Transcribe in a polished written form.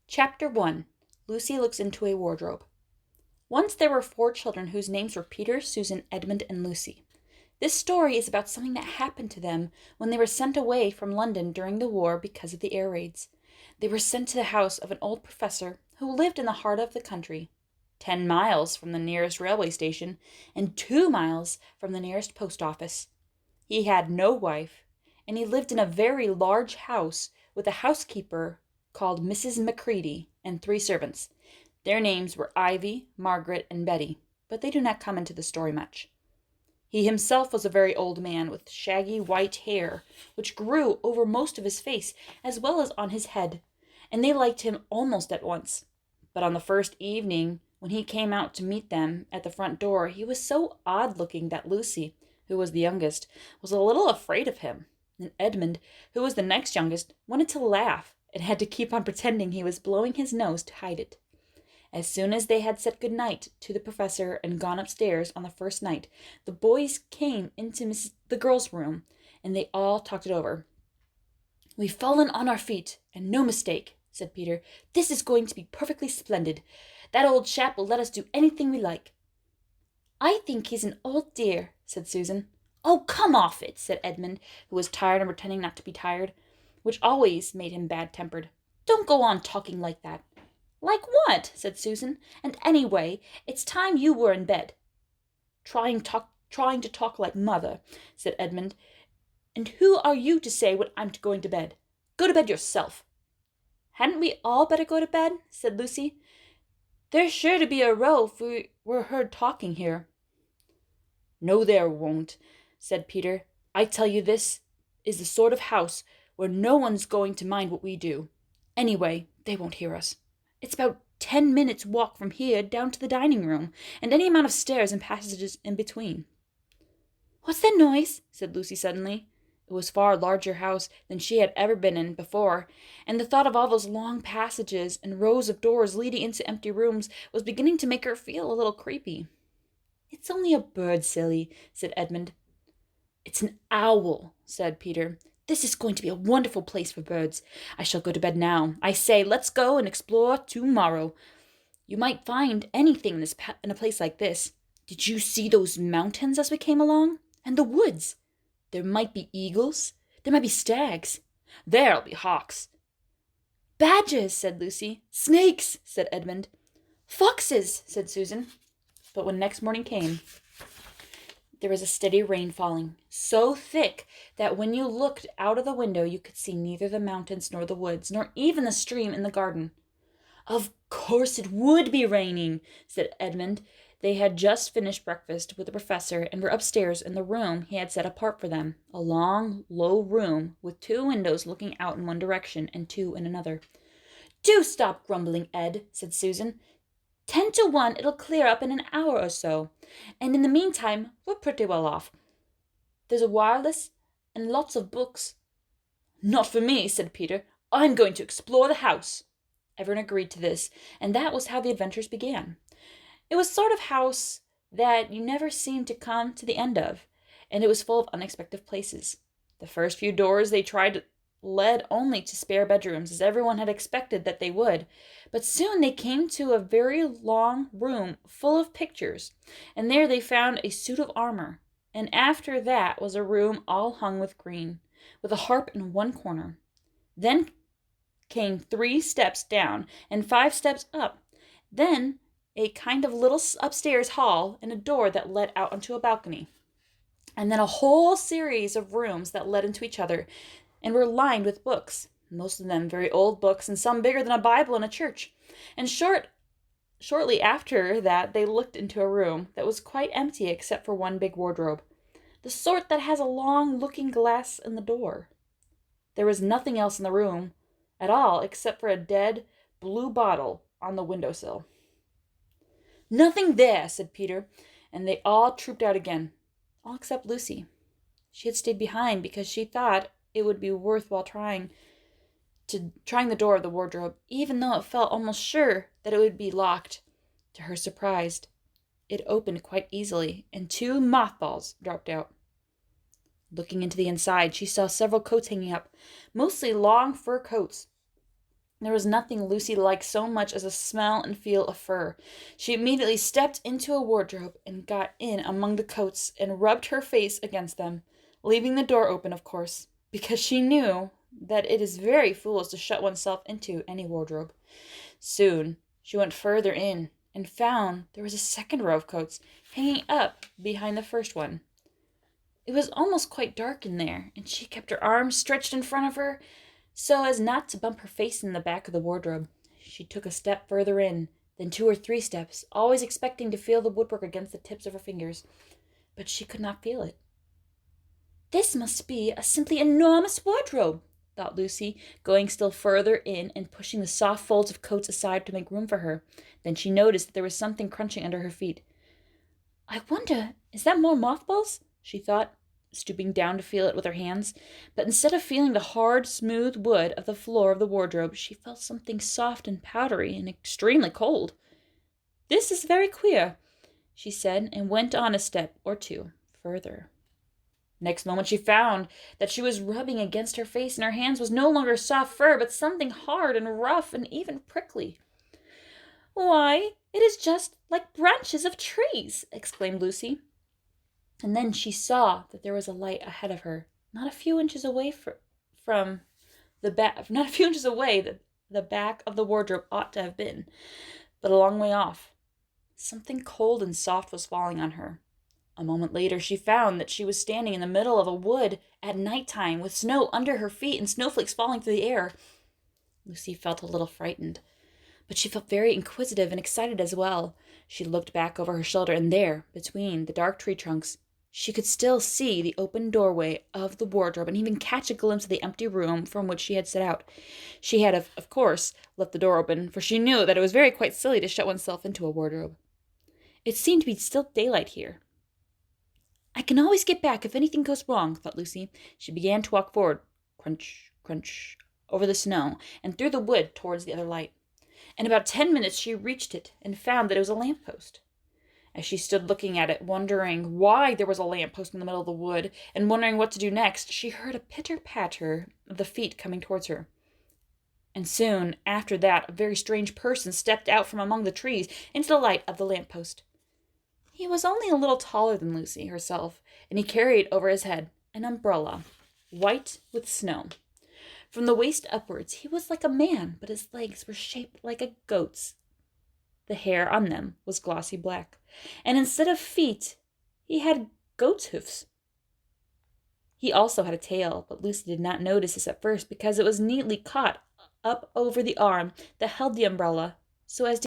Chapter 1. Lucy Looks into a Wardrobe. Once there were 4 children whose names were Peter, Susan, Edmund, and Lucy. This story is about something that happened to them when they were sent away from London during the war because of the air raids. They were sent to the house of an old professor who lived in the heart of the country, 10 miles from the nearest railway station and 2 miles from the nearest post office. He had no wife, and he lived in a very large house with a housekeeper called Mrs. Macready and 3 servants. Their names were Ivy, Margaret, and Betty, but they do not come into the story much. He himself was a very old man with shaggy white hair, which grew over most of his face as well as on his head, and they liked him almost at once. But on the first evening, when he came out to meet them at the front door, he was so odd-looking that Lucy, who was the youngest, was a little afraid of him, and Edmund, who was the next youngest, wanted to laugh and had to keep on pretending he was blowing his nose to hide it. As soon as they had said good night to the professor and gone upstairs on the first night, the boys came into the girls' room, and they all talked it over. "We've fallen on our feet, and no mistake," said Peter. "This is going to be perfectly splendid. That old chap will let us do anything we like." "I think he's an old dear," said Susan. "Oh, come off it," said Edmund, who was tired and pretending not to be tired, which always made him bad-tempered. "Don't go on talking like that." "Like what?" said Susan. "And anyway, it's time you were in bed." Trying to talk like mother," said Edmund. "And who are you to say when I'm going to bed? Go to bed yourself." "Hadn't we all better go to bed?" said Lucy. "There's sure to be a row if we were heard talking here." "No, there won't," said Peter. "I tell you, this is the sort of house where no one's going to mind what we do. Anyway, they won't hear us. It's about 10 minutes' walk from here down to the dining room, and any amount of stairs and passages in between." "What's that noise?" said Lucy suddenly. It was a far larger house than she had ever been in before, and the thought of all those long passages and rows of doors leading into empty rooms was beginning to make her feel a little creepy. "It's only a bird, silly," said Edmund. "It's an owl," said Peter. "This is going to be a wonderful place for birds. I shall go to bed now. I say, let's go and explore tomorrow. You might find anything in a place like this. Did you see those mountains as we came along? And the woods? There might be eagles. There might be stags. There'll be hawks." "Badgers," said Lucy. "Snakes," said Edmund. "Foxes," said Susan. But when next morning came, there was a steady rain falling, so thick that when you looked out of the window you could see neither the mountains nor the woods, nor even the stream in the garden. "Of course it would be raining," said Edmund. They had just finished breakfast with the professor and were upstairs in the room he had set apart for them, a long, low room with 2 windows looking out in one direction and 2 in another. "Do stop grumbling, Ed," said Susan. 10 to 1 it'll clear up in an hour or so, and in the meantime we're pretty well off. There's a wireless and lots of books." "Not for me," said Peter. "I'm going to explore the house." Everyone agreed to this, and that was how the adventures began. It was the sort of house that you never seemed to come to the end of, and it was full of unexpected places. The first few doors they tried led only to spare bedrooms, as everyone had expected that they would, but soon they came to a very long room full of pictures, and there they found a suit of armor, and after that was a room all hung with green, with a harp in one corner. Then came 3 steps down and 5 steps up, then a kind of little upstairs hall and a door that led out onto a balcony, and then a whole series of rooms that led into each other and were lined with books, most of them very old books and some bigger than a Bible in a church. And shortly after that they looked into a room that was quite empty except for one big wardrobe, the sort that has a long looking glass in the door. There was nothing else in the room at all except for a dead blue bottle on the windowsill. "Nothing there," said Peter, and they all trooped out again, all except Lucy. She had stayed behind because she thought it would be worthwhile trying the door of the wardrobe, even though it felt almost sure that it would be locked. To her surprise, it opened quite easily, and 2 mothballs dropped out. Looking into the inside, she saw several coats hanging up, mostly long fur coats. There was nothing Lucy liked so much as the smell and feel of fur. She immediately stepped into a wardrobe and got in among the coats and rubbed her face against them, leaving the door open, of course, because she knew that it is very foolish to shut oneself into any wardrobe. Soon she went further in and found there was a second row of coats hanging up behind the first one. It was almost quite dark in there, and she kept her arms stretched in front of her so as not to bump her face in the back of the wardrobe. She took a step further in, then 2 or 3 steps, always expecting to feel the woodwork against the tips of her fingers, but she could not feel it. "This must be a simply enormous wardrobe," thought Lucy, going still further in and pushing the soft folds of coats aside to make room for her. Then she noticed that there was something crunching under her feet. "I wonder, is that more mothballs?" she thought, stooping down to feel it with her hands. But instead of feeling the hard, smooth wood of the floor of the wardrobe, she felt something soft and powdery and extremely cold. "This is very queer," she said, and went on a step or 2 further. Next moment she found that she was rubbing against her face, and her hands was no longer soft fur, but something hard and rough and even prickly. "Why, it is just like branches of trees!" exclaimed Lucy. And then she saw that there was a light ahead of her, not a few inches away from the back, not a few inches away that the back of the wardrobe ought to have been, but a long way off. Something cold and soft was falling on her. A moment later she found that she was standing in the middle of a wood at night time, with snow under her feet and snowflakes falling through the air. Lucy felt a little frightened, but she felt very inquisitive and excited as well. She looked back over her shoulder, and there, between the dark tree trunks, she could still see the open doorway of the wardrobe and even catch a glimpse of the empty room from which she had set out. She had, of course, left the door open, for she knew that it was quite silly to shut oneself into a wardrobe. It seemed to be still daylight here. "I can always get back if anything goes wrong," thought Lucy. She began to walk forward, crunch, crunch, over the snow and through the wood towards the other light. In about 10 minutes she reached it and found that it was a lamp-post. As she stood looking at it, wondering why there was a lamp-post in the middle of the wood, and wondering what to do next, she heard a pitter-patter of the feet coming towards her. And soon after that a very strange person stepped out from among the trees into the light of the lamp-post. He was only a little taller than Lucy herself, and he carried over his head an umbrella, white with snow. From the waist upwards he was like a man, but his legs were shaped like a goat's. The hair on them was glossy black, and instead of feet, he had goat's hoofs. He also had a tail, but Lucy did not notice this at first because it was neatly caught up over the arm that held the umbrella so as to